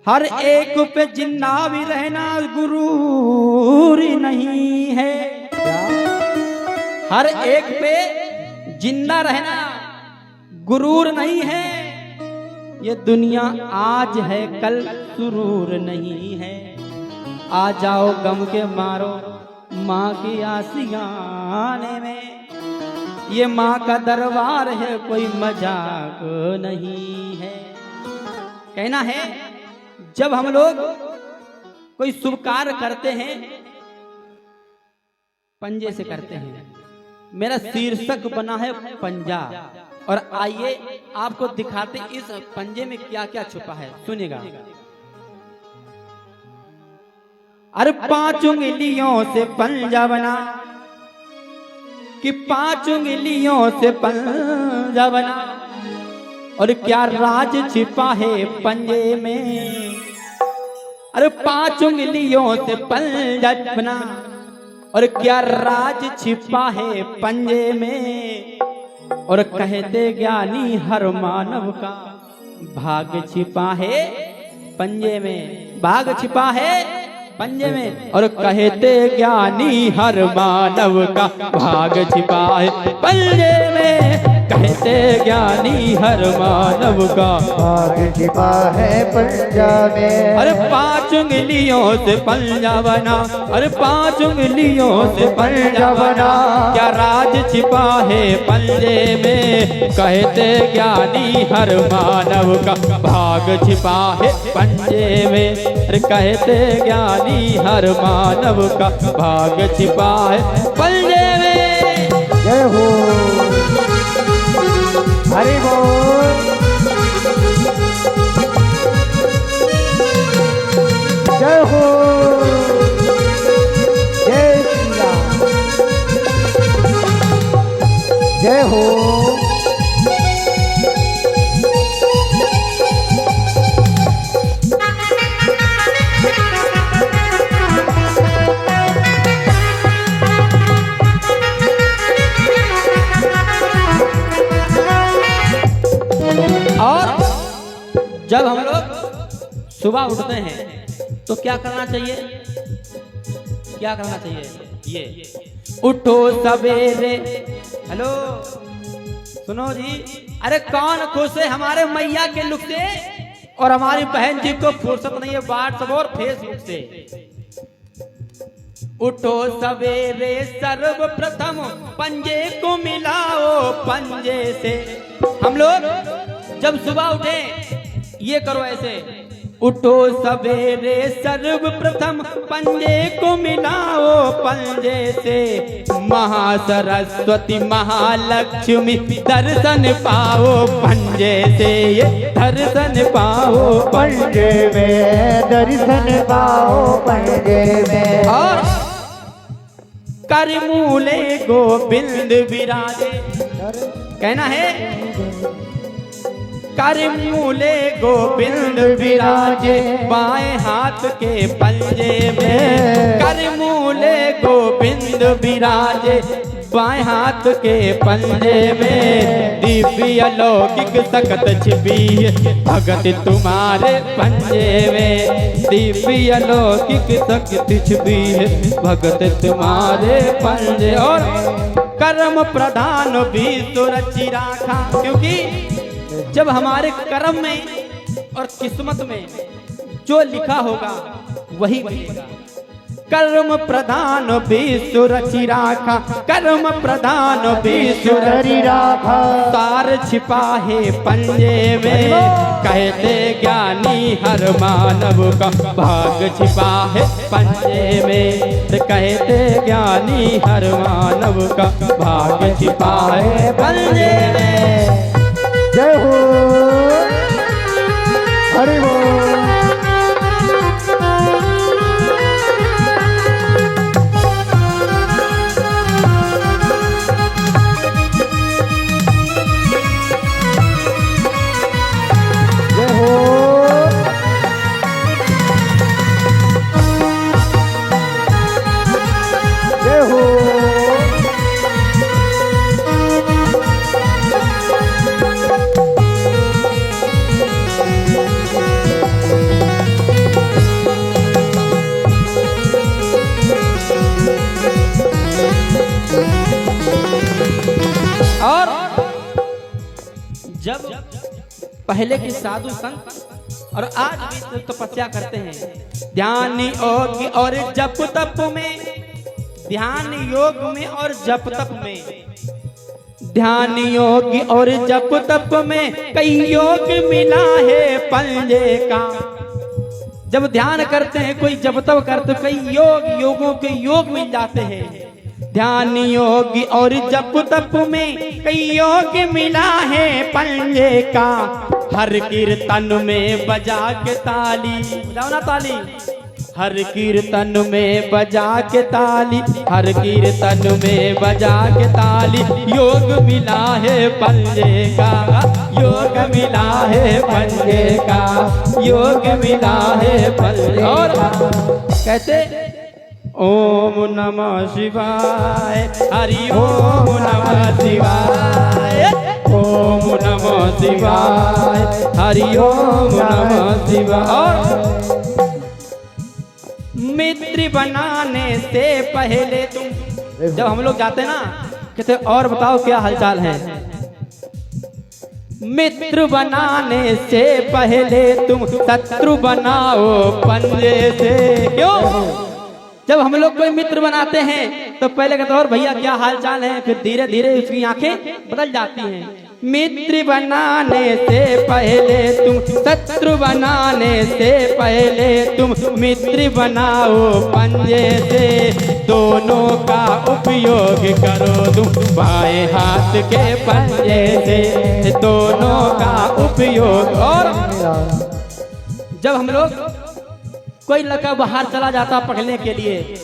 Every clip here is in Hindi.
हर एक पे जिंदा भी रहना गुरूर नहीं है। हर एक पे जिंदा रहना गुरूर नहीं है। ये दुनिया आज है कल सुरूर नहीं है। आ जाओ गम के मारो माँ की आसियाने में। ये माँ का दरबार है कोई मजाक नहीं है। कहना है जब हम लोग कोई शुभ कार्य करते हैं पंजे से करते हैं। मेरा शीर्षक बना है पंजा और आइए आपको दिखाते इस पंजे में क्या क्या छुपा है, सुनिएगा। अरे 5 उंगलियों से पंजा बना कि 5 उंगलियों से पंजा बना और क्या राज छिपा है पंजे में। अरे 5 उंगलियों से पंजा बना और क्या राज छिपा है पंजे में। और कहते ज्ञानी हर मानव का भाग छिपा है पंजे में। भाग छिपा है पंजे में। और कहते ज्ञानी हर मानव का भाग छिपा है पंजे में। कहते ज्ञानी हर मानव का भाग छिपा है पंजा में। अरे 5 उंगलियों से पंजा बना। अरे 5 उंगलियों से पंजा बना क्या राज छिपा है पंजे में। कहते ज्ञानी हर मानव का भाग छिपा है पंजे में। अरे कहते ज्ञानी हर मानव का भाग छिपा है पंजे में। जय हो हरि बोल। जय हो जय श्री राम। जय हो जब हम लोग सुबह उठते हैं तो क्या करना चाहिए? क्या करना चाहिए? ये उठो सवेरे। हेलो सुनो जी। अरे कौन खुश है हमारे मैया के लुक से और हमारी बहन जी को फुर्सत नहीं है व्हाट्सएप और फेसबुक से। उठो सवेरे सर्वप्रथम पंजे को मिलाओ पंजे से। हम लोग जब सुबह उठे ये करो ऐसे। उठो सवेरे सर्वप्रथम पंजे को मिलाओ पंजे से। महासरस्वती महालक्ष्मी दर्शन पाओ पंजे से। ये दर्शन पाओ पंजे में। दर्शन पाओ पंजे में। और करमूले गोविंद विराजे। कहना है करमूले गोविंद विराजे बाएं हाथ के पंजे में। करमूले गोविंद विराजे बाएं हाथ के पंजे में। दिव्य लौकिक सकत छिपी भगत तुम्हारे पंजे में। दिव्य लौकिक सकत छिपी भगत तुम्हारे पंजे। और कर्म प्रधान भी सुरक्षी राखा। क्योंकि जब हमारे कर्म में और किस्मत में जो लिखा होगा वही बनेगा। कर्म प्रधान भी सुरक्षी राखा। कर्म प्रधान भी सुरक्षी राखा। तार छिपा है पंजे में। कहते ज्ञानी हर मानव का भाग छिपा है पंजे में। कहते ज्ञानी हर मानव का भाग छिपा है पंजे में। जय हो हरि बोल। जय हो जय हो पहले के साधु संत और आज भी तपस्या करते हैं। ध्यान योग और जप तप में, ध्यान योग में और जप तप में, ध्यान योग और जप तप में कई योग मिला है पंजे का। जब ध्यान करते हैं, कोई जप तप करते, कई योगों के योग मिल जाते हैं। ध्यान योग और जप तप में कई योग मिला है पंजे का। हर कीर्तन में बजा के ताली, बजाओ ना ताली, हर कीर्तन में बजा के ताली, हर कीर्तन में बजा के ताली, योग मिला है पंजे का, योग मिला है पंजे का, योग मिला है पंजे। और कहते ओम नमः शिवाय, हरि ओम नमः शिवाय, ओम नमः शिवाय, हरि ओम नमः शिवाय। और मित्र बनाने से पहले तुम, जब हम लोग जाते हैं ना, कहते और बताओ क्या हालचाल है। मित्र बनाने से पहले तुम शत्रु बनाओ पंजे से। क्यों? जब हम लोग कोई मित्र बनाते हैं तो पहले कहते और भैया क्या हाल चाल है, फिर धीरे धीरे उसकी आंखें बदल जाती हैं। मित्र बनाने से पहले तुम शत्रु बनाने से पहले तुम मित्र बनाओ पंजे से। दोनों का उपयोग करो तुम बाएं हाथ के पंजे से, दोनों का उपयोग। और जब हम लोग, कोई लड़का बाहर चला जाता पढ़ने के लिए,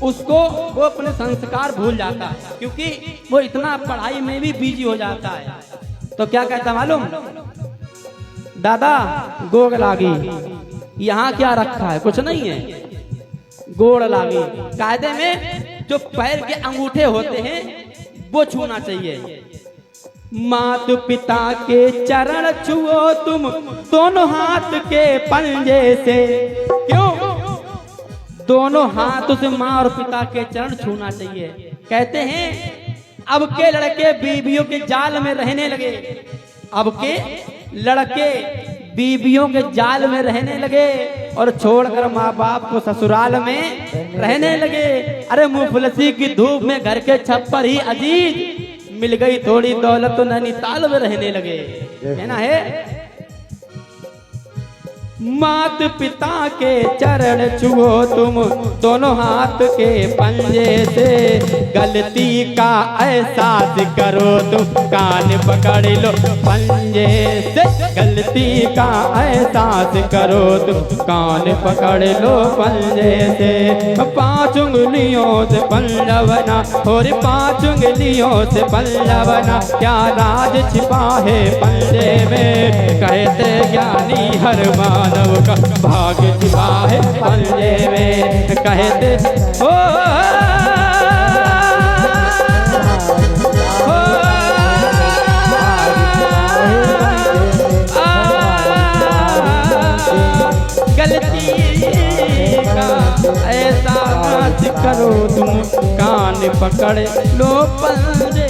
उसको वो अपने संस्कार भूल जाता है, क्योंकि वो इतना पढ़ाई में भी बिजी हो जाता है। तो क्या कहता मालूम, दादा गोड़ लागी, यहाँ क्या रखा है, कुछ नहीं है, गोड़ लागी। कायदे में जो पैर के अंगूठे होते हैं वो छूना चाहिए। मात पिता के चरण छुओ तुम दोनों हाथ के पंजे से। क्यों? दोनों हाथों से माँ और पिता के चरण छूना चाहिए। कहते हैं अब के लड़के बीवियों के जाल में रहने लगे, अब के लड़के बीवियों के जाल में रहने लगे और छोड़कर माँ बाप को ससुराल में रहने लगे। अरे मुफलसी की धूप में घर के छप्पर ही अजीज, मिल गई थोड़ी दौलत तो नैनीताल में रहने लगे, है ना। है मात पिता के चरण छुओ तुम दोनों हाथ के पंजे से। गलती का एहसास करो तुम कान पकड़ लो पंजे से। गलती का एहसास करो तुम कान पकड़ लो पंजे से। 5 उंगलियों से पंजा बना और 5 उंगलियों से पंजा बना, क्या राज छिपा है पंजे में। कहते ज्ञानी हर मानव का भाग छिपा है पंजे में। कहते हो गलती का ऐसा मत करो तुम कान पकड़ लो पंजे